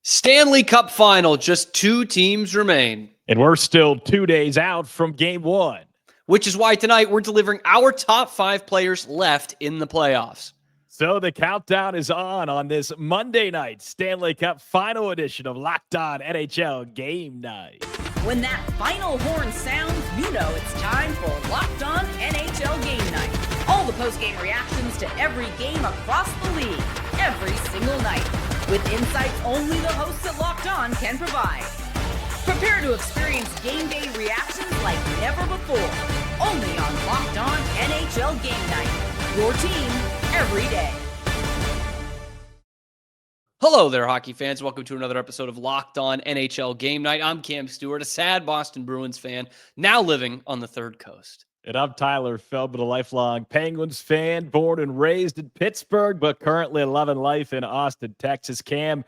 Stanley Cup Final, just 2 teams remain. And we're still 2 days out from game 1. Which is why tonight we're delivering our top 5 players left in the playoffs. So the countdown is on this Monday night Stanley Cup Final edition of Locked On NHL Game Night. When that final horn sounds, you know it's time for Locked On NHL Game Night. All the post-game reactions to every game across the league, every single night, with insights only the hosts at Locked On can provide. Prepare to experience game day reactions like never before, only on Locked On NHL Game Night. Your team every day. Hello there, hockey fans. Welcome to another episode of Locked On NHL Game Night. I'm Cam Stewart, a sad Boston Bruins fan, now living on the Third Coast. And I'm Tyler Feldman, a lifelong Penguins fan, born and raised in Pittsburgh, but currently loving life in Austin, Texas. Cam,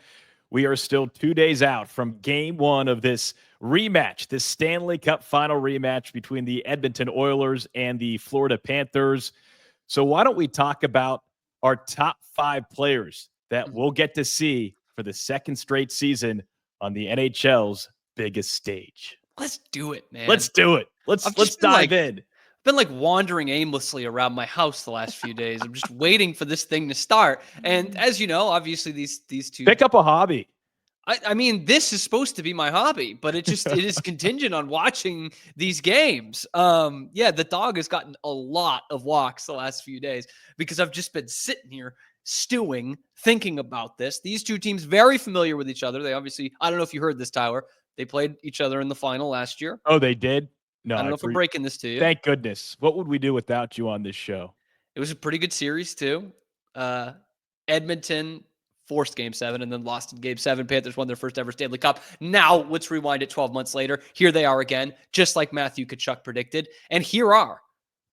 we are still 2 days out from game 1 of this rematch, this Stanley Cup Final rematch between the Edmonton Oilers and the Florida Panthers. So why don't we talk about our top 5 players that we'll get to see for the second straight season on the NHL's biggest stage? Let's do it, man. Let's do it. Let's dive in. Been like wandering aimlessly around my house the last few days. I'm just waiting for this thing to start. And as you know, obviously these two pick up a hobby. I mean, this is supposed to be my hobby, but it is contingent on watching these games. The dog has gotten a lot of walks the last few days because I've just been sitting here stewing, thinking about this. These two teams very familiar with each other. They obviously, I don't know if you heard this, Tyler, they played each other in the final last year. Oh, they did? No, I don't know if I'm breaking this to you. Thank goodness. What would we do without you on this show? It was a pretty good series too. Edmonton forced Game 7 and then lost in Game 7. Panthers won their first ever Stanley Cup. Now let's rewind it 12 months later. Here they are again, just like Matthew Tkachuk predicted. And here are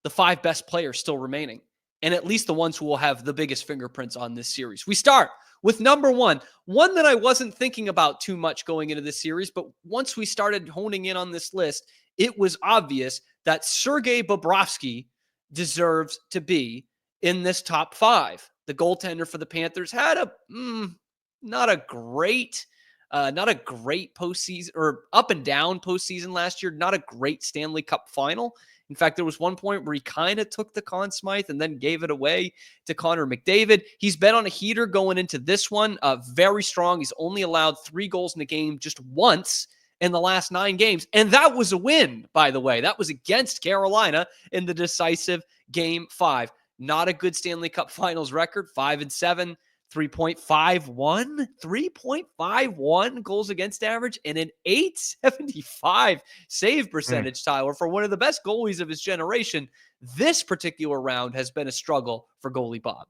the 5 best players still remaining, and at least the ones who will have the biggest fingerprints on this series. We start with number 1, one that I wasn't thinking about too much going into this series, but once we started honing in on this list, it was obvious that Sergei Bobrovsky deserves to be in this top 5. The goaltender for the Panthers had a not a great postseason, or up and down postseason last year. Not a great Stanley Cup Final. In fact, there was one point where he kind of took the Conn Smythe and then gave it away to Connor McDavid. He's been on a heater going into this one, very strong. He's only allowed 3 goals in a game just once in the last 9 games. And that was a win, by the way. That was against Carolina in the decisive Game 5. Not a good Stanley Cup Finals record, 5-7, 3.51 goals against average, and an .875 save percentage, Tyler, for one of the best goalies of his generation. This particular round has been a struggle for goalie Bob.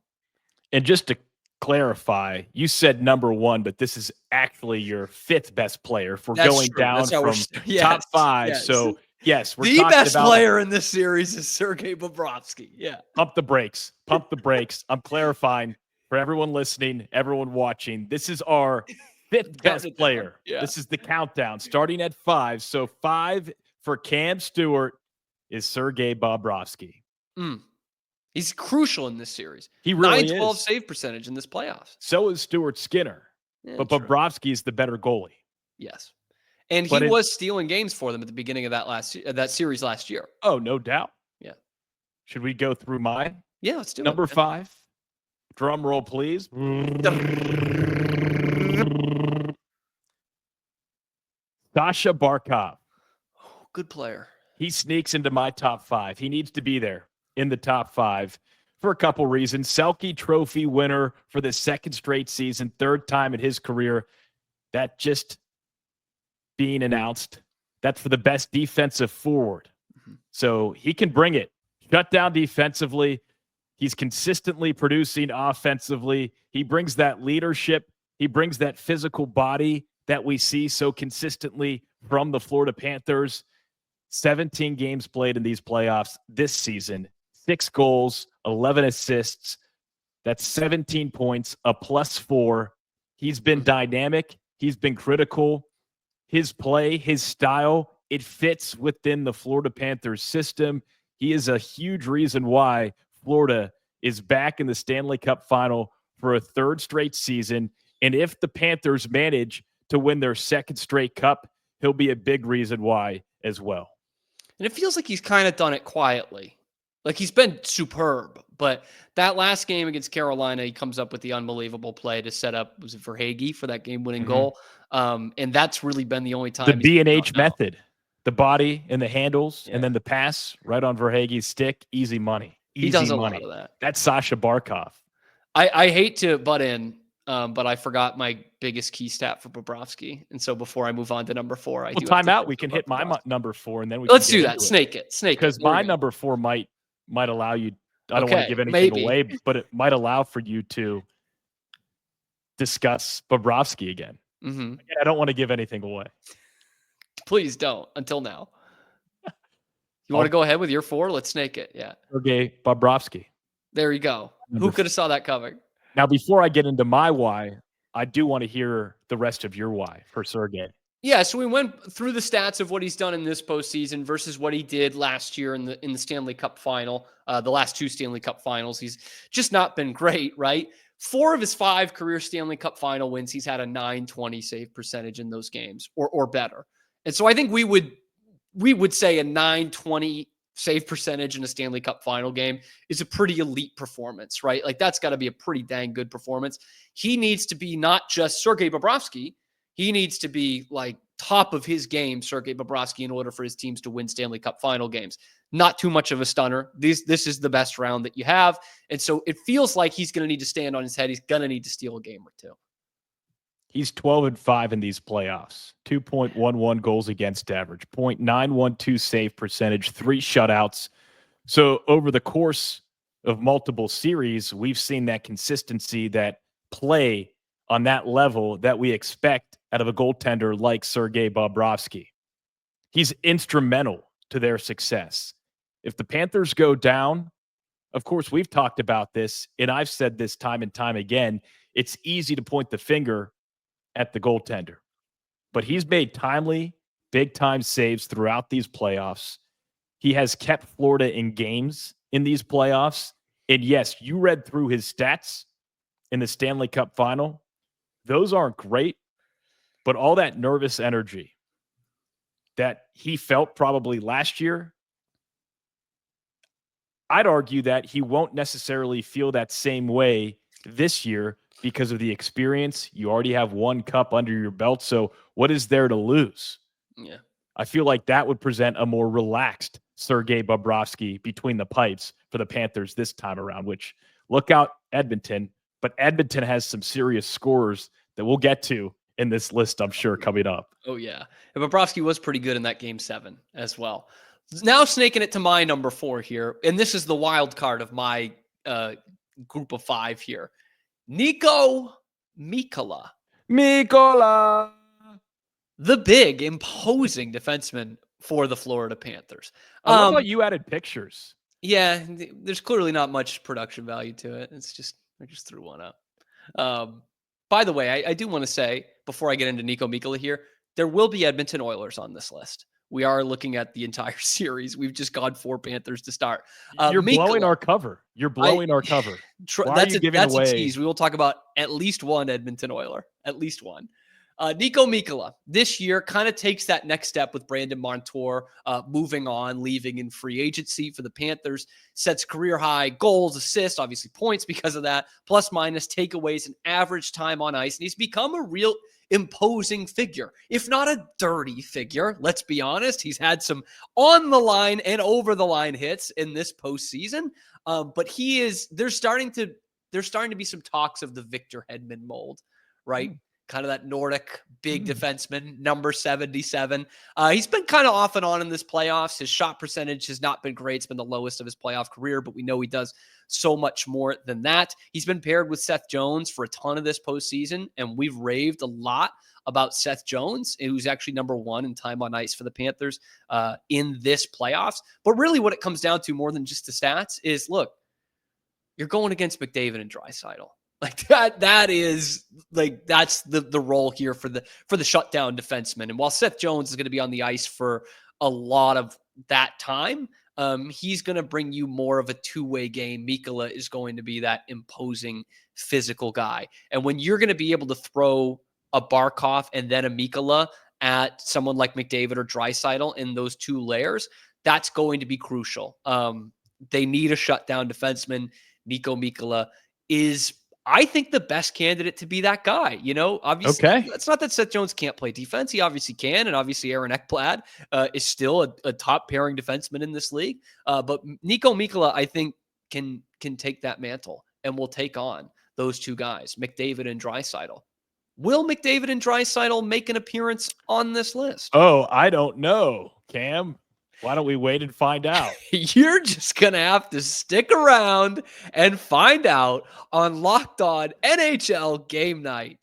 And just to clarify, you said number 1, but this is actually your 5th best player if we're going down from top 5. Yes. So yes, we're the talking best about player in this series is Sergei Bobrovsky. Yeah. Pump the brakes. Pump the brakes. I'm clarifying for everyone listening, everyone watching. This is our 5th best player. Yeah. This is the countdown starting at 5. So 5 for Cam Stewart is Sergei Bobrovsky. He's crucial in this series. He really 9-12 is. save percentage in this playoffs. So is Stuart Skinner. Yeah, but true. Bobrovsky is the better goalie. Yes. And he was stealing games for them at the beginning of that series last year. Oh, no doubt. Yeah. Should we go through mine? Yeah, let's do Number it. 5. Drum roll, please. Sasha Barkov. Oh, good player. He sneaks into my top 5. He needs to be there in the top 5 for a couple reasons. Selke Trophy winner for the 2nd straight season, 3rd time in his career. That just being announced. That's for the best defensive forward. So he can bring it. Shut down defensively. He's consistently producing offensively. He brings that leadership. He brings that physical body that we see so consistently from the Florida Panthers. 17 games played in these playoffs this season. 6 goals, 11 assists. That's 17 points, a +4. He's been dynamic. He's been critical. His play, his style, it fits within the Florida Panthers system. He is a huge reason why Florida is back in the Stanley Cup Final for a 3rd straight season. And if the Panthers manage to win their second straight cup, he'll be a big reason why as well. And it feels like he's kind of done it quietly. Like he's been superb, but that last game against Carolina, he comes up with the unbelievable play to set up, was it Verhaeghe for that game-winning goal? And that's really been the only time. The B&H method, the body and the handles, and then the pass right on Verhaeghe's stick, easy money. Easy he does a money. lot of that. That's Sasha Barkov. I hate to butt in, but I forgot my biggest key stat for Bobrovsky. And so before I move on to number 4, I do time out. We can hit my number 4, and then let's do that. Snake it. Because my number 4 might allow you. I don't want to give anything away, but it might allow for you to discuss Bobrovsky again. Again, I don't want to give anything away. Please don't. Until now. You want to go ahead with your 4? Let's snake it. Yeah. Sergei Bobrovsky. There you go. Who could have saw that coming? Now, before I get into my why, I do want to hear the rest of your why for Sergei. Yeah, so we went through the stats of what he's done in this postseason versus what he did last year in the Stanley Cup Final, the last 2 Stanley Cup Finals. He's just not been great, right? 4 of his 5 career Stanley Cup Final wins, he's had a .920 save percentage in those games or better. And so I think we would say a .920 save percentage in a Stanley Cup Final game is a pretty elite performance, right? Like that's got to be a pretty dang good performance. He needs to be not just Sergei Bobrovsky. He needs to be like top of his game, Sergei Bobrovsky, in order for his teams to win Stanley Cup Final games. Not too much of a stunner. This is the best round that you have. And so it feels like he's going to need to stand on his head. He's going to need to steal a game or 2. He's 12-5 in these playoffs. 2.11 goals against average, .912 save percentage, 3 shutouts. So over the course of multiple series, we've seen that consistency, that play on that level that we expect out of a goaltender like Sergei Bobrovsky. He's instrumental to their success. If the Panthers go down, of course, we've talked about this, and I've said this time and time again, it's easy to point the finger at the goaltender. But he's made timely, big-time saves throughout these playoffs. He has kept Florida in games in these playoffs. And yes, you read through his stats in the Stanley Cup Final. Those aren't great, but all that nervous energy that he felt probably last year, I'd argue that he won't necessarily feel that same way this year because of the experience. You already have 1 cup under your belt, so what is there to lose? Yeah. I feel like that would present a more relaxed Sergei Bobrovsky between the pipes for the Panthers this time around, which look out Edmonton, but Edmonton has some serious scorers that we'll get to in this list, I'm sure, coming up. Oh, yeah. And Bobrovsky was pretty good in that game 7 as well. Now snaking it to my number 4 here, and this is the wild card of my group of 5 here. Niko Mikkola. The big, imposing defenseman for the Florida Panthers. I love how you added pictures. Yeah, there's clearly not much production value to it. It's just, I just threw one up. By the way, I do want to say, before I get into Niko Mikkola here, there will be Edmonton Oilers on this list. We are looking at the entire series. We've just gone 4 Panthers to start. You're blowing our cover. You're blowing our cover. That's a tease. We will talk about at least one Edmonton Oiler. At least one. Niko Mikkola this year kind of takes that next step with Brandon Montour moving on, leaving in free agency for the Panthers, sets career high goals, assists, obviously points because of that, plus minus takeaways and average time on ice. And he's become a real imposing figure, if not a dirty figure. Let's be honest. He's had some on the line and over the line hits in this postseason. But there's starting to be some talks of the Victor Hedman mold, right? Kind of that Nordic big defenseman, number 77. He's been kind of off and on in this playoffs. His shot percentage has not been great. It's been the lowest of his playoff career, but we know he does so much more than that. He's been paired with Seth Jones for a ton of this postseason, and we've raved a lot about Seth Jones, who's actually number 1 in time on ice for the Panthers in this playoffs. But really what it comes down to more than just the stats is, look, you're going against McDavid and Draisaitl. Like that's the role here for the shutdown defenseman. And while Seth Jones is going to be on the ice for a lot of that time, He's going to bring you more of a two-way game. Mikkola is going to be that imposing physical guy. And when you're going to be able to throw a Barkov and then a Mikkola at someone like McDavid or Draisaitl in those two layers, that's going to be crucial. They need a shutdown defenseman. Nico Mikkola is, I think, the best candidate to be that guy. Obviously, it's not that Seth Jones can't play defense. He obviously can. And obviously Aaron Ekblad is still a top pairing defenseman in this league. But Nico Mikkola, I think, can take that mantle and will take on those two guys, McDavid and Draisaitl. Will McDavid and Draisaitl make an appearance on this list? Oh, I don't know, Cam. Why don't we wait and find out? You're just going to have to stick around and find out on Locked On NHL Game Night.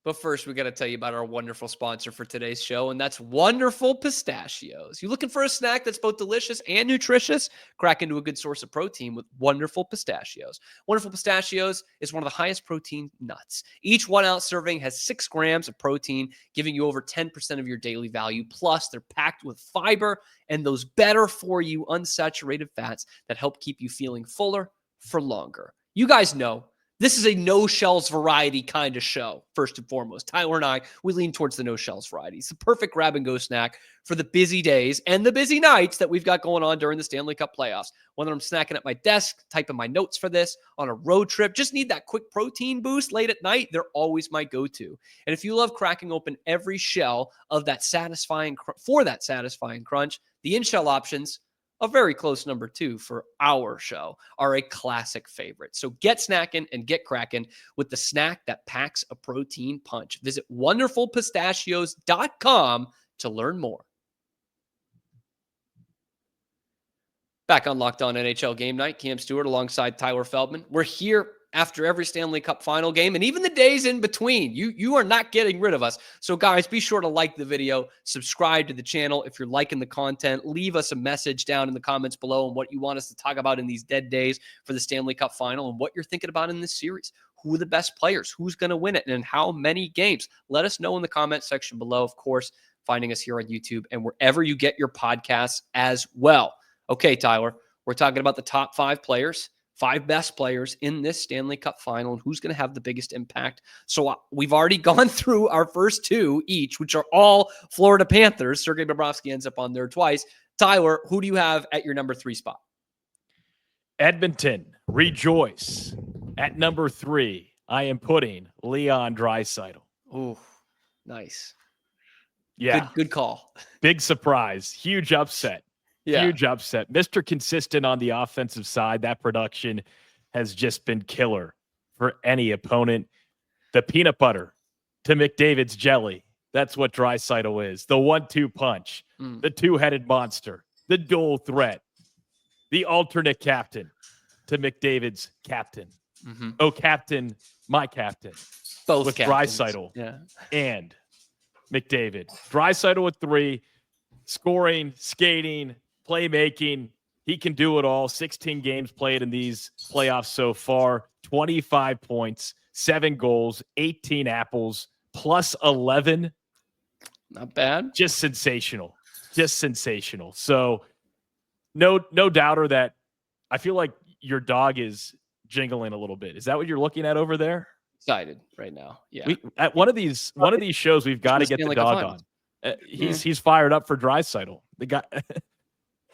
But first, we got to tell you about our wonderful sponsor for today's show, and that's Wonderful Pistachios. You looking for a snack that's both delicious and nutritious? Crack into a good source of protein with Wonderful Pistachios. Wonderful Pistachios is one of the highest protein nuts. Each 1 ounce serving has 6 grams of protein, giving you over 10% of your daily value. Plus, they're packed with fiber and those better for you unsaturated fats that help keep you feeling fuller for longer. You guys know this is a no-shells variety kind of show, first and foremost. Tyler and I, we lean towards the no-shells variety. It's the perfect grab-and-go snack for the busy days and the busy nights that we've got going on during the Stanley Cup playoffs. Whether I'm snacking at my desk, typing my notes for this, on a road trip, just need that quick protein boost late at night, they're always my go-to. And if you love cracking open every shell of that satisfying crunch, the in-shell options, a very close number 2 for our show, are a classic favorite. So get snacking and get cracking with the snack that packs a protein punch. Visit wonderfulpistachios.com to learn more. Back on Locked On NHL Game Night, Cam Stewart alongside Tyler Feldman. We're here after every Stanley Cup Final game and even the days in between. You are not getting rid of us. So guys, be sure to like the video, subscribe to the channel if you're liking the content, leave us a message down in the comments below on what you want us to talk about in these dead days for the Stanley Cup Final and what you're thinking about in this series. Who are the best players? Who's going to win it? And in how many games? Let us know in the comment section below. Of course, finding us here on YouTube and wherever you get your podcasts as well. Okay, Tyler, we're talking about the top 5 players. 5 best players in this Stanley Cup Final and who's going to have the biggest impact. So we've already gone through our first 2 each, which are all Florida Panthers. Sergei Bobrovsky ends up on there twice. Tyler, who do you have at your number 3 spot? Edmonton, rejoice. At number 3, I am putting Leon Draisaitl. Oh, nice. Yeah. Good call. Big surprise. Huge upset. Yeah. Huge upset. Mr. Consistent on the offensive side. That production has just been killer for any opponent. The peanut butter to McDavid's jelly. That's what Draisaitl is. The 1-2 punch. The two-headed monster. The dual threat. The alternate captain to McDavid's captain. Mm-hmm. Oh, captain, my captain. Both with captains. Draisaitl and McDavid. Draisaitl with 3. Scoring, skating, playmaking, he can do it all. 16 games played in these playoffs so far. 25 points, 7 goals, 18 apples, plus 11. Not bad. Just sensational. Just sensational. So no doubter that I feel like your dog is jingling a little bit. Is that what you're looking at over there? Excited right now. Yeah. At one of these shows, we've got to get the dog on. He's fired up for Draisaitl. The guy.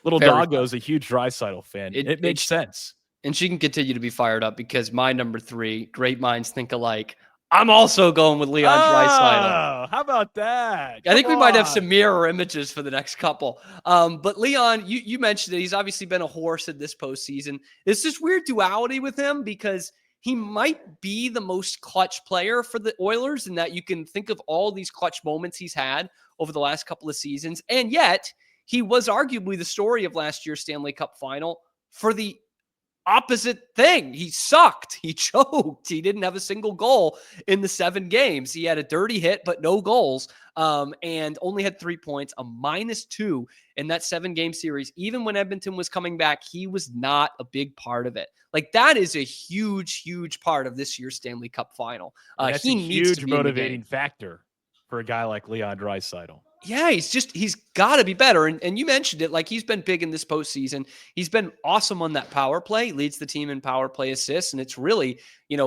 Little Doggo's a huge Draisaitl fan. It makes sense. And she can continue to be fired up because my number 3, great minds think alike. I'm also going with Leon Draisaitl. How about that? I think we might have some mirror images for the next couple. But Leon, you mentioned it. He's obviously been a horse in this postseason. It's this weird duality with him because he might be the most clutch player for the Oilers in that you can think of all these clutch moments he's had over the last couple of seasons. And yet, he was arguably the story of last year's Stanley Cup Final for the opposite thing. He sucked. He choked. He didn't have a single goal in the 7 games. He had a dirty hit, but no goals, and only had 3 points, a -2 in that 7-game series. Even when Edmonton was coming back, he was not a big part of it. Like, that is a huge, huge part of this year's Stanley Cup Final. That's He a needs huge to be motivating factor for a guy like Leon Draisaitl. Yeah, he's got to be better. And you mentioned it, like he's been big in this postseason. He's been awesome on that power play, leads the team in power play assists. And it's really,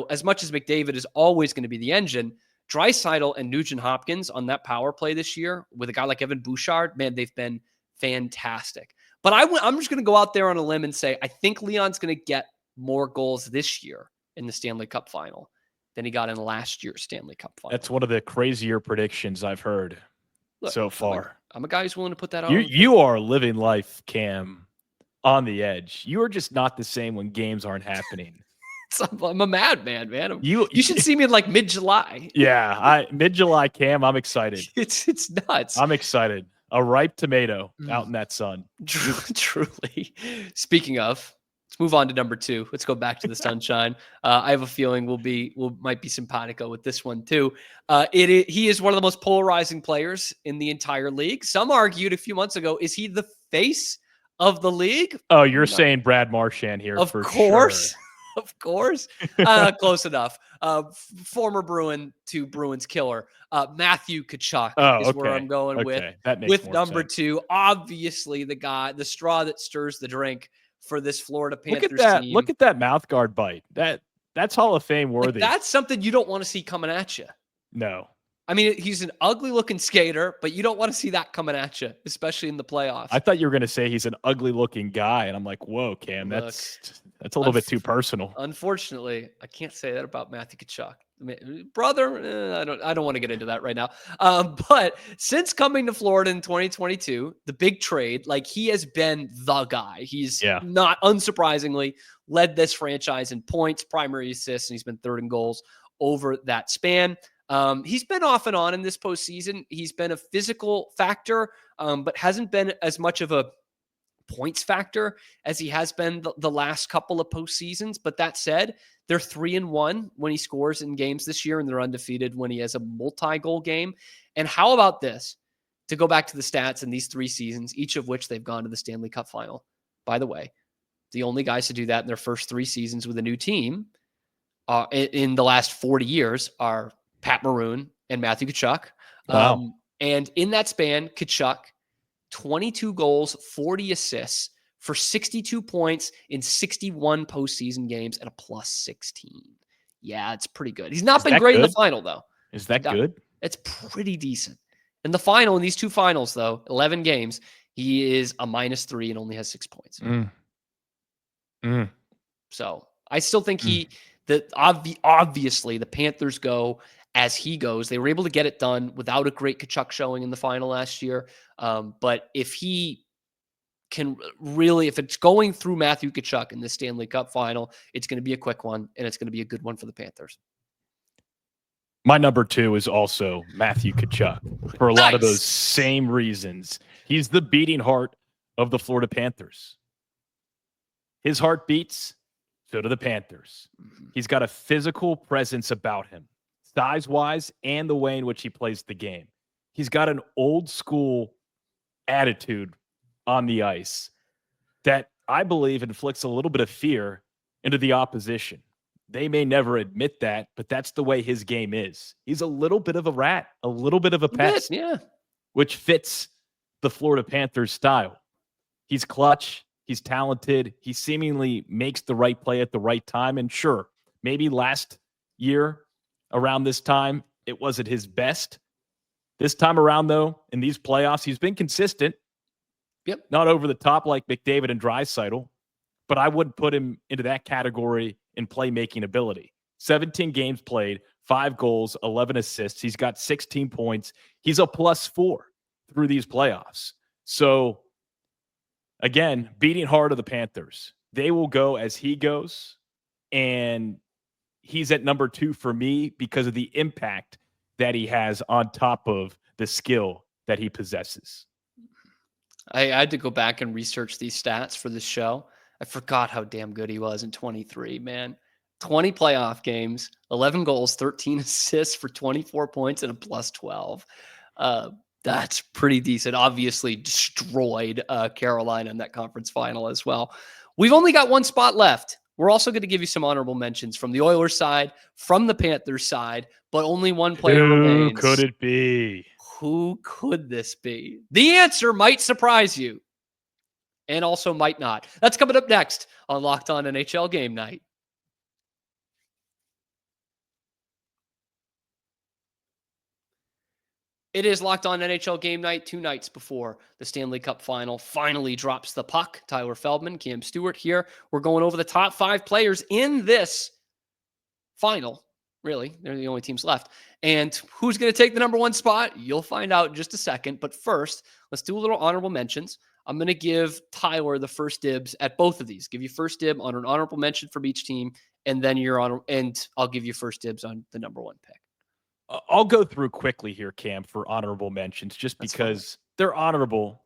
as much as McDavid is always going to be the engine, Draisaitl and Nugent-Hopkins on that power play this year with a guy like Evan Bouchard, man, they've been fantastic. But I'm just going to go out there on a limb and say, I think Leon's going to get more goals this year in the Stanley Cup Final than he got in last year's Stanley Cup Final. That's one of the crazier predictions I've heard. Look, so far. I'm a guy who's willing to put that on. You are living life, Cam, on the edge. You are just not the same when games aren't happening. I'm a madman, man. You should see me in like mid-July. Yeah, mid-July, Cam. I'm excited. It's nuts. I'm excited. A ripe tomato out in that sun. Truly. Speaking of, let's move on to number 2. Let's go back to the sunshine. I have a feeling might be simpatico with this one too. He is one of the most polarizing players in the entire league. Some argued a few months ago, is he the face of the league? Oh, you're saying Brad Marchand here, of for course. Sure. Of course. Close enough. Former Bruin to Bruins killer. Matthew Tkachuk is where I'm going with. That makes with more number sense. 2, obviously the straw that stirs the drink for this Florida Panthers team. Look at that mouth guard bite. That's Hall of Fame worthy. That's something you don't want to see coming at you. No. I mean, he's an ugly looking skater, but you don't want to see that coming at you, especially in the playoffs. I thought you were going to say he's an ugly looking guy. And I'm like, whoa, Cam, that's a little bit too personal. Unfortunately, I can't say that about Matthew Tkachuk. I mean, brother, I don't want to get into that right now. But since coming to Florida in 2022, the big trade, like he has been the guy. He's not unsurprisingly led this franchise in points, primary assists, and he's been third in goals over that span. He's been off and on in this postseason. He's been a physical factor, but hasn't been as much of a points factor as he has been the last couple of postseasons. But that said, they're 3-1 when he scores in games this year, and they're undefeated when he has a multi-goal game. And how about this? To go back to the stats in these 3 seasons, each of which they've gone to the Stanley Cup Final. By the way, the only guys to do that in their first 3 seasons with a new team in the last 40 years are Pat Maroon and Matthew Tkachuk. Wow. And in that span, Tkachuk, 22 goals, 40 assists for 62 points in 61 postseason games at a +16. Yeah, it's pretty good. He's not been great in the final, though. Is that good? It's pretty decent. In the final, in these 2 finals, though, 11 games, he is a -3 and only has 6 points. So I still think obviously the Panthers go as he goes. They were able to get it done without a great Tkachuk showing in the final last year. But if he can really, if it's going through Matthew Tkachuk in the Stanley Cup Final, it's going to be a quick one, and it's going to be a good one for the Panthers. My number 2 is also Matthew Tkachuk for a lot of those same reasons. He's the beating heart of the Florida Panthers. His heart beats, so do the Panthers. He's got a physical presence about him, size-wise and the way in which he plays the game. He's got an old-school attitude on the ice that I believe inflicts a little bit of fear into the opposition. They may never admit that, but that's the way his game is. He's a little bit of a rat, a little bit of a pest, which fits the Florida Panthers style. He's clutch. He's talented. He seemingly makes the right play at the right time. And sure, maybe last year around this time, it wasn't his best. This time around, though, in these playoffs, he's been consistent. Yep. Not over the top like McDavid and Draisaitl, but I wouldn't put him into that category in playmaking ability. 17 games played, 5 goals, 11 assists. He's got 16 points. He's a +4 through these playoffs. So, again, beating heart of the Panthers. They will go as he goes, and he's at number 2 for me because of the impact that he has on top of the skill that he possesses. I had to go back and research these stats for this show. I forgot how damn good he was in 23, man. 20 playoff games, 11 goals, 13 assists for 24 points and a +12. That's pretty decent. Obviously destroyed Carolina in that conference final as well. We've only got 1 spot left. We're also going to give you some honorable mentions from the Oilers side, from the Panthers side, but only 1 player remains. Who could it be? Who could this be? The answer might surprise you and also might not. That's coming up next on Locked On NHL Game Night. It is Locked On NHL Game Night, 2 nights before the Stanley Cup Final finally drops the puck. Tyler Feldman, Cam Stewart here. We're going over the top 5 players in this final. Really, they're the only teams left. And who's going to take the number 1 spot? You'll find out in just a second. But first, let's do a little honorable mentions. I'm going to give Tyler the first dibs at both of these. Give you first dib on an honorable mention from each team, and then I'll give you first dibs on the number 1 pick. I'll go through quickly here, Cam, for honorable mentions, just because they're honorable.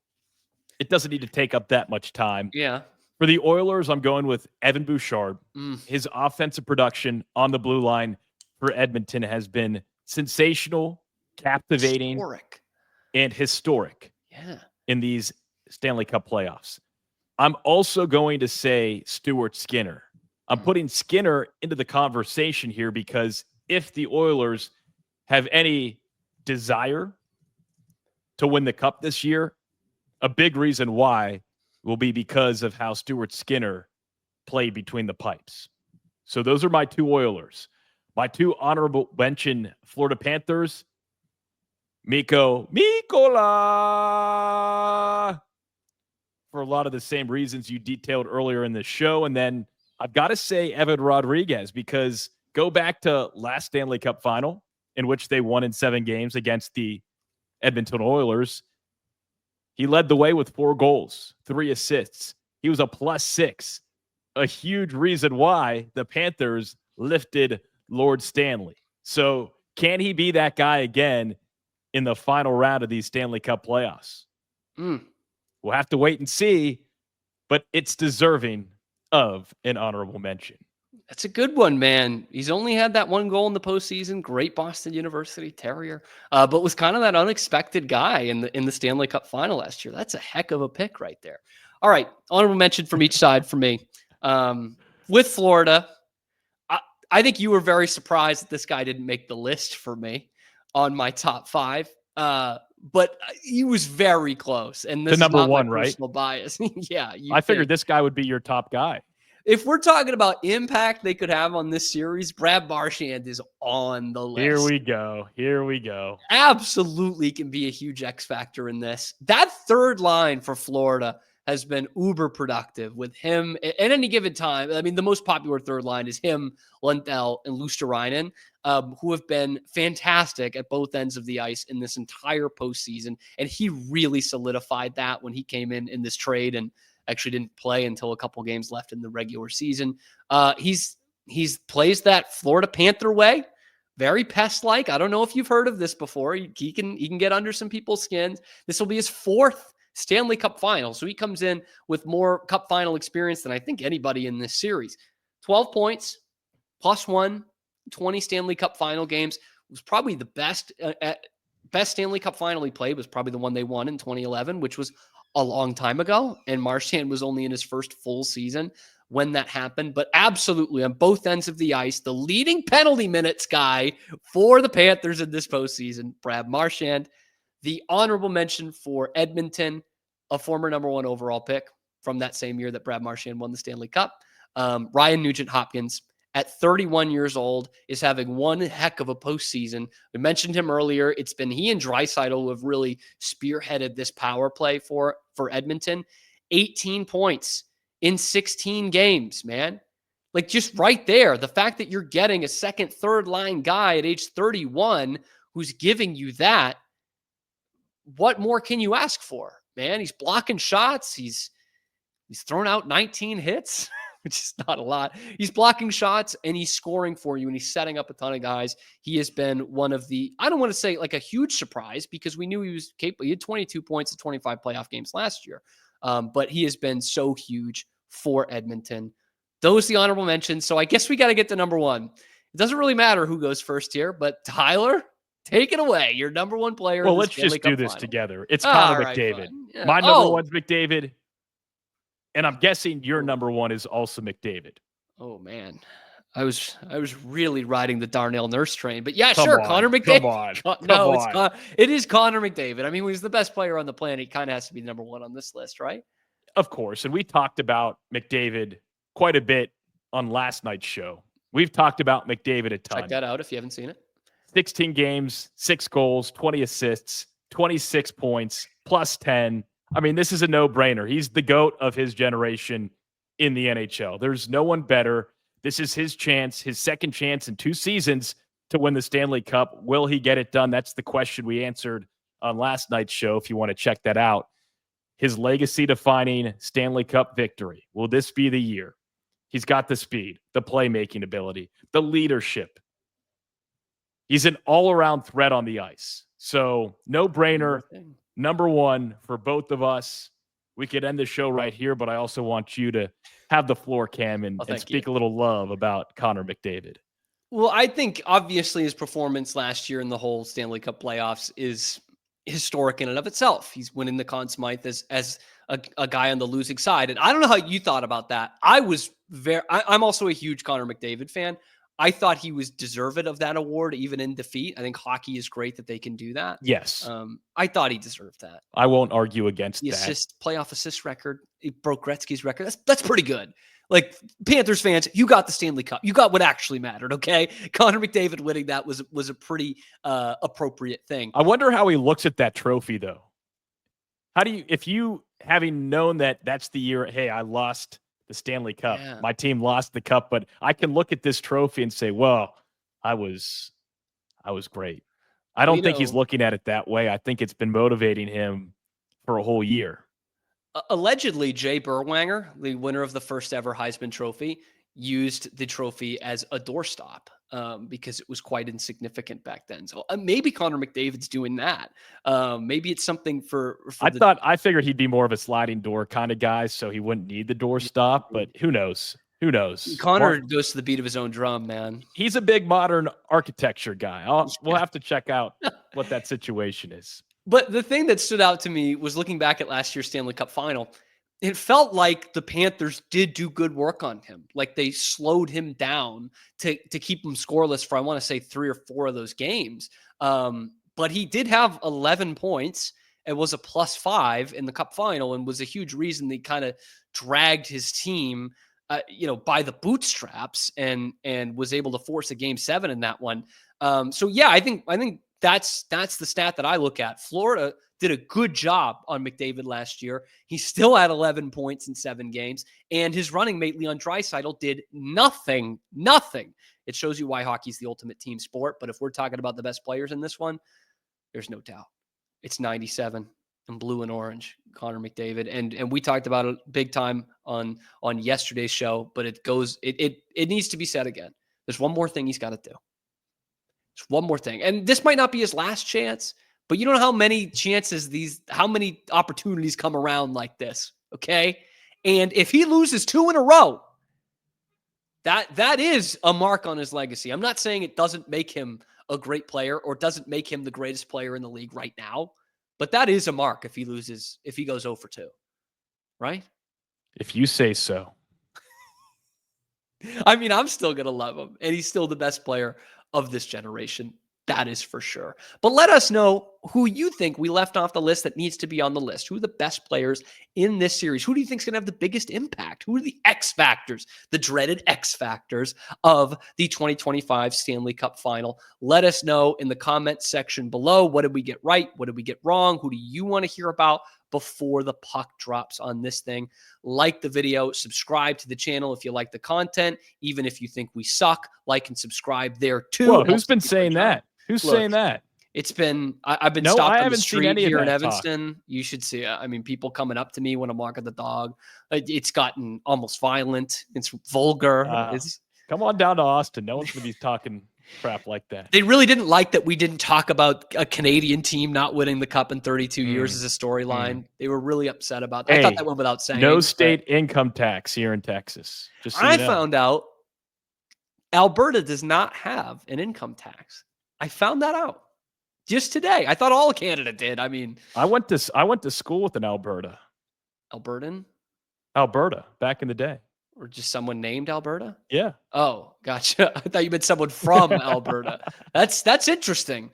It doesn't need to take up that much time. Yeah. For the Oilers, I'm going with Evan Bouchard. His offensive production on the blue line for Edmonton has been sensational, captivating, historic in these Stanley Cup playoffs. I'm also going to say Stuart Skinner. I'm putting Skinner into the conversation here because if the Oilers have any desire to win the Cup this year, a big reason why will be because of how Stuart Skinner played between the pipes. So those are my 2 Oilers. My 2 honorable mention Florida Panthers, Mikola, for a lot of the same reasons you detailed earlier in the show. And then I've got to say Evan Rodriguez, because go back to last Stanley Cup Final, in which they won in 7 games against the Edmonton Oilers. He led the way with 4 goals, 3 assists. He was a +6, a huge reason why the Panthers lifted Lord Stanley. So can he be that guy again in the final round of these Stanley Cup playoffs? We'll have to wait and see, but it's deserving of an honorable mention. That's a good one, man. He's only had that 1 goal in the postseason. Great Boston University Terrier, but was kind of that unexpected guy in the Stanley Cup Final last year. That's a heck of a pick right there. All right, honorable mention from each side for me. With Florida, I think you were very surprised that this guy didn't make the list for me on my top 5. But he was very close. And this the number is not 1, my right? Personal bias. Yeah. I figured this guy would be your top guy. If we're talking about impact they could have on this series, Brad Marchand is on the list. Here we go. Absolutely can be a huge X factor in this. That third line for Florida has been uber productive with him at any given time. I mean, the most popular third line is him, Lundell, and Luosterainen, who have been fantastic at both ends of the ice in this entire postseason. And he really solidified that when he came in this trade and actually didn't play until a couple games left in the regular season. He's plays that Florida Panther way, very pest-like. I don't know if you've heard of this before. He can get under some people's skins. This will be his 4th Stanley Cup Final, so he comes in with more Cup Final experience than I think anybody in this series. 12 points, +1, 20 Stanley Cup Final games. It was probably the best Stanley Cup Final he played was probably the one they won in 2011, which was a long time ago, and Marchand was only in his first full season when that happened. But absolutely, on both ends of the ice, the leading penalty minutes guy for the Panthers in this postseason, Brad Marchand. The honorable mention for Edmonton, a former number 1 overall pick from that same year that Brad Marchand won the Stanley Cup. Ryan Nugent-Hopkins, at 31 years old, is having one heck of a postseason. We mentioned him earlier. It's been he and Draisaitl who have really spearheaded this power play for Edmonton. 18 points in 16 games, man. Like, just right there, the fact that you're getting a second, third line guy at age 31 who's giving you that, what more can you ask for, man? He's blocking shots. He's thrown out 19 hits, which is not a lot. He's blocking shots and he's scoring for you and he's setting up a ton of guys. He has been one of the, I don't want to say like a huge surprise because we knew he was capable. He had 22 points in 25 playoff games last year. But he has been so huge for Edmonton. Those are the honorable mentions. So I guess we got to get to number 1. It doesn't really matter who goes first here, but Tyler, take it away. Your number 1 player. Well, let's just do this together. It's Connor McDavid. Yeah. My number 1's McDavid. And I'm guessing your number 1 is also McDavid. Oh, man. I was really riding the Darnell Nurse train, but yeah, Come sure, on, Connor McDavid. come on. It is Connor McDavid. I mean, he's the best player on the planet. He kind of has to be number one on this list, right? Of course. And we talked about McDavid quite a bit on last night's show. We've talked about McDavid a ton. Check that out if you haven't seen it. 16 games, 6 goals, 20 assists, 26 points, plus 10. I mean, this is a no-brainer. He's the GOAT of his generation in the NHL. There's no one better. This is his chance, his second chance in 2 seasons to win the Stanley Cup. Will he get it done? That's the question we answered on last night's show, if you want to check that out. His legacy-defining Stanley Cup victory. Will this be the year? He's got the speed, the playmaking ability, the leadership. He's an all-around threat on the ice. So, no-brainer, number one for both of us. We could end the show right here, but I also want you to have the floor, Cam, and speak a little love about Connor McDavid. Well, I think obviously his performance last year in the whole Stanley Cup playoffs is historic in and of itself. He's winning the Conn Smythe as a guy on the losing side. And I don't know how you thought about that. I'm also a huge Connor McDavid fan. I thought he was deserved of that award, even in defeat. I think hockey is great that they can do that. Yes. I thought he deserved that. I won't argue against the that. Playoff assist record, it broke Gretzky's record. That's pretty good. Like, Panthers fans, you got the Stanley Cup. You got what actually mattered, okay? Connor McDavid winning that was a pretty appropriate thing. I wonder how he looks at that trophy, though. How do you, if you, having known that that's the year, hey, I lost the Stanley Cup. Yeah. My team lost the cup, but I can look at this trophy and say, well, I was great. I don't think he's looking at it that way. I think it's been motivating him for a whole year. Allegedly, Jay Berwanger, the winner of the first ever Heisman Trophy, used the trophy as a doorstop because it was quite insignificant back then. So maybe Connor McDavid's doing that. Maybe it's something for I figured he'd be more of a sliding door kind of guy, so he wouldn't need the doorstop, but who knows? Who knows? Connor goes to the beat of his own drum, man. He's a big modern architecture guy. We'll have to check out what that situation is. But the thing that stood out to me was looking back at last year's Stanley Cup Final. It felt like the Panthers did do good work on him. Like, they slowed him down to keep him scoreless for, I want to say, 3 or 4 of those games. But he did have 11 points and was a +5 in the Cup Final, and was a huge reason they kind of dragged his team, by the bootstraps, and was able to force a Game 7 in that one. So yeah, I think that's the stat that I look at. Florida did a good job on McDavid last year. He still had 11 points in 7 games, and his running mate Leon Draisaitl did nothing. It shows you why hockey's the ultimate team sport. But if we're talking about the best players in this one, there's no doubt. It's 97 and blue and orange, Connor McDavid. And we talked about it big time on yesterday's show, but it needs to be said again. There's one more thing he's got to do. There's one more thing. And this might not be his last chance, but you don't know how many how many opportunities come around like this, okay? And if he loses 2 in a row, that is a mark on his legacy. I'm not saying it doesn't make him a great player or doesn't make him the greatest player in the league right now, but that is a mark if he goes 0 for 2, right? If you say so. I mean, I'm still going to love him, and he's still the best player of this generation. That is for sure. But let us know who you think we left off the list that needs to be on the list. Who are the best players in this series? Who do you think is going to have the biggest impact? Who are the X factors, the dreaded X factors of the 2025 Stanley Cup Final? Let us know in the comments section below. What did we get right? What did we get wrong? Who do you want to hear about before the puck drops on this thing? Like the video, subscribe to the channel if you like the content, even if you think we suck. Like and subscribe there too. Whoa, who's been saying that? Who's saying that? It's been, I've been stopped on the street here in Evanston. Talk. You should see it. I mean, people coming up to me when I'm walking the dog. It's gotten almost violent. It's vulgar. Come on down to Austin. No one's going to be talking crap like that. They really didn't like that we didn't talk about a Canadian team not winning the cup in 32 years as a storyline. They were really upset about that. Hey, I thought that went without saying. No state income tax here in Texas. Just so I found out Alberta does not have an income tax. I found that out just today. I thought all of Canada did. I mean, I went to school with an Alberta. Albertan? Alberta, back in the day. Or just someone named Alberta? Yeah. Oh, gotcha. I thought you meant someone from Alberta. That's interesting.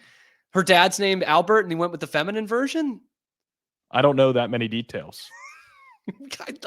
Her dad's named Albert and he went with the feminine version? I don't know that many details.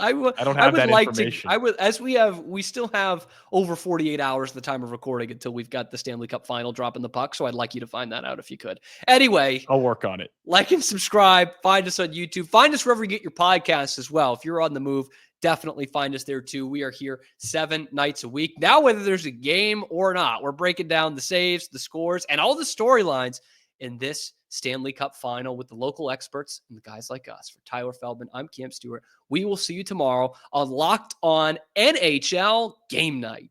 I don't have that information. We still have over 48 hours at the time of recording until we've got the Stanley Cup Final dropping the puck. So I'd like you to find that out if you could. Anyway, I'll work on it. Like and subscribe. Find us on YouTube. Find us wherever you get your podcasts as well. If you're on the move, definitely find us there too. We are here 7 nights a week. Now, whether there's a game or not, we're breaking down the saves, the scores, and all the storylines in this Stanley Cup Final with the local experts and the guys like us. For Tyler Feldman, I'm Cam Stewart. We will see you tomorrow on Locked On NHL Game Night.